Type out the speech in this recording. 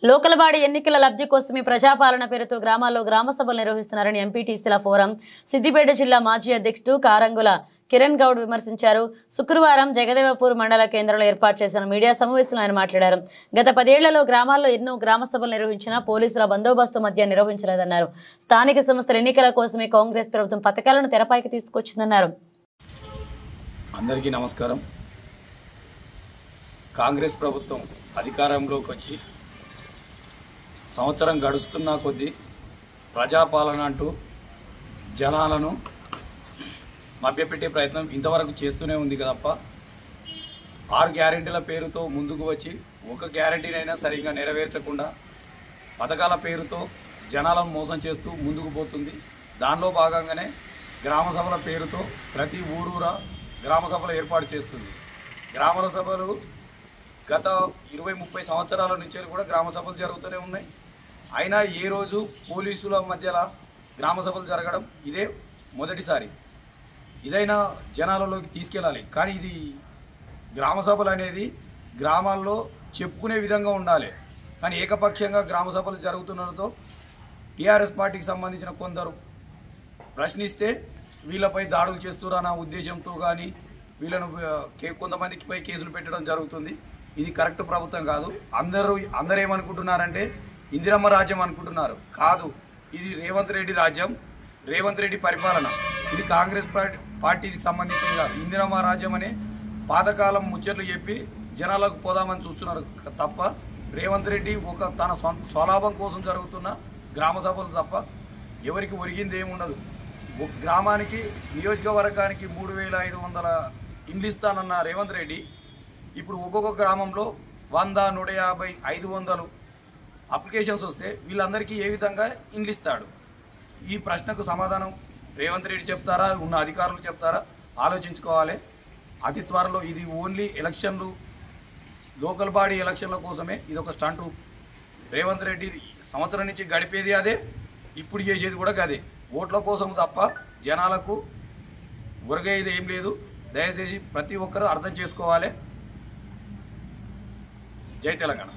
Local body ఎన్నికల లబ్ధి కోసమే ప్రజాపాలన పేరుతో గ్రామాల్లో గ్రామ సభలు నిర్వహిస్తున్నారని ఎంపీటీసీల ఫోరం సిద్దిపేట జిల్లా మాజీ అధ్యక్షుడు కారంగుల కిరణ్ గౌడ్ విమర్శించారు. శుక్రవారం జగదేవపూర్ మండల కేంద్రంలో ఏర్పాటు చేసిన మీడియా సమావేశంలో ఆయన మాట్లాడారు. గత 10 ఏళ్లలో గ్రామాల్లో ఎన్నో గ్రామ సభలు నిర్వహించినా పోలీసుల బందోబస్తు మధ్య నిర్వహించలేదన్నారు. స్థానిక సంస్థల ఎన్నికల కోసమే కాంగ్రెస్ ప్రభుత్వం పథకాలను తెరపైకి తీసుకొచ్చిందన్నారు. అందరికీ నమస్కారం. కాంగ్రెస్ ప్రభుత్వం అధికారంలోకి వచ్చి సంవత్సరం గడుస్తున్న కొద్దీ ప్రజాపాలన అంటూ జనాలను మభ్యపెట్టే ప్రయత్నం ఇంతవరకు చేస్తూనే ఉంది కదప్ప 6 గ్యారెంటీల పేరుతో ముందుకు వచ్చి ఒక గ్యారెంటీనైనా సరిగ్గా నెరవేర్చకుండా పథకాల పేరుతో జనాలను మోసం చేస్తూ ముందుకు పోతుంది. దానిలో భాగంగానే గ్రామ సభల పేరుతో ప్రతి ఊరూరా గ్రామ సభలు ఏర్పాటు చేస్తుంది. గ్రామ సభలు గత 20-30 సంవత్సరాల నుంచి కూడా గ్రామ సభలు జరుగుతూనే ఉన్నాయి. అయినా ఏ రోజు పోలీసుల మధ్యలో గ్రామ సభలు జరగడం ఇదే మొదటిసారి. ఇదైనా జనాలలోకి తీసుకెళ్ళాలి. కానీ ఇది గ్రామ సభలు అనేది గ్రామాల్లో చెప్పుకునే విధంగా ఉండాలి. కానీ ఏకపక్షంగా గ్రామ సభలు జరుగుతుండడంతో టీఆర్ఎస్ పార్టీకి సంబంధించిన కొందరు ప్రశ్నిస్తే వీళ్ళపై దాడులు చేస్తున్నారన్న ఉద్దేశంతో కానీ వీళ్ళను కొంతమందిపై కేసులు పెట్టడం జరుగుతుంది. ఇది కరెక్ట్ ప్రభుత్వం కాదు. అందరూ ఏమనుకుంటున్నారంటే ఇందిరమ్మ రాజ్యం అనుకుంటున్నారు. కాదు, ఇది రేవంత్ రెడ్డి రాజ్యం, రేవంత్ రెడ్డి పరిపాలన. ఇది కాంగ్రెస్ పార్టీకి సంబంధించింది కాదు. ఇందిరమ్మ రాజ్యం అనే పాతకాలం ముచ్చట్లు చెప్పి జనాలకు పోదామని చూస్తున్నారు తప్ప రేవంత్ రెడ్డి తన స్వలాభం కోసం జరుగుతున్న గ్రామ సభలు తప్ప ఎవరికి ఒరిగింది ఏముండదు. గ్రామానికి నియోజకవర్గానికి 3500 ఇండ్లు ఇస్తానన్న రేవంత్ రెడ్డి ఇప్పుడు ఒక్కొక్క గ్రామంలో 100, 150, 500 అప్లికేషన్స్ వస్తే వీళ్ళందరికీ ఏ విధంగా ఇండ్లు ఇస్తాడు? ఈ ప్రశ్నకు సమాధానం రేవంత్ రెడ్డి చెప్తారా, ఉన్న అధికారులు చెప్తారా? ఆలోచించుకోవాలి. అతి త్వరలో ఇది ఓన్లీ ఎలక్షన్లు, లోకల్ బాడీ ఎలక్షన్ల కోసమే ఇది ఒక స్టంటు. రేవంత్ రెడ్డి సంవత్సరం నుంచి గడిపేది అదే, ఇప్పుడు చేసేది కూడా అదే. ఓట్ల కోసం తప్ప జనాలకు ఒరగేది ఏం లేదు. దయచేసి ప్రతి ఒక్కరూ అర్థం చేసుకోవాలి. జై తెలంగాణ.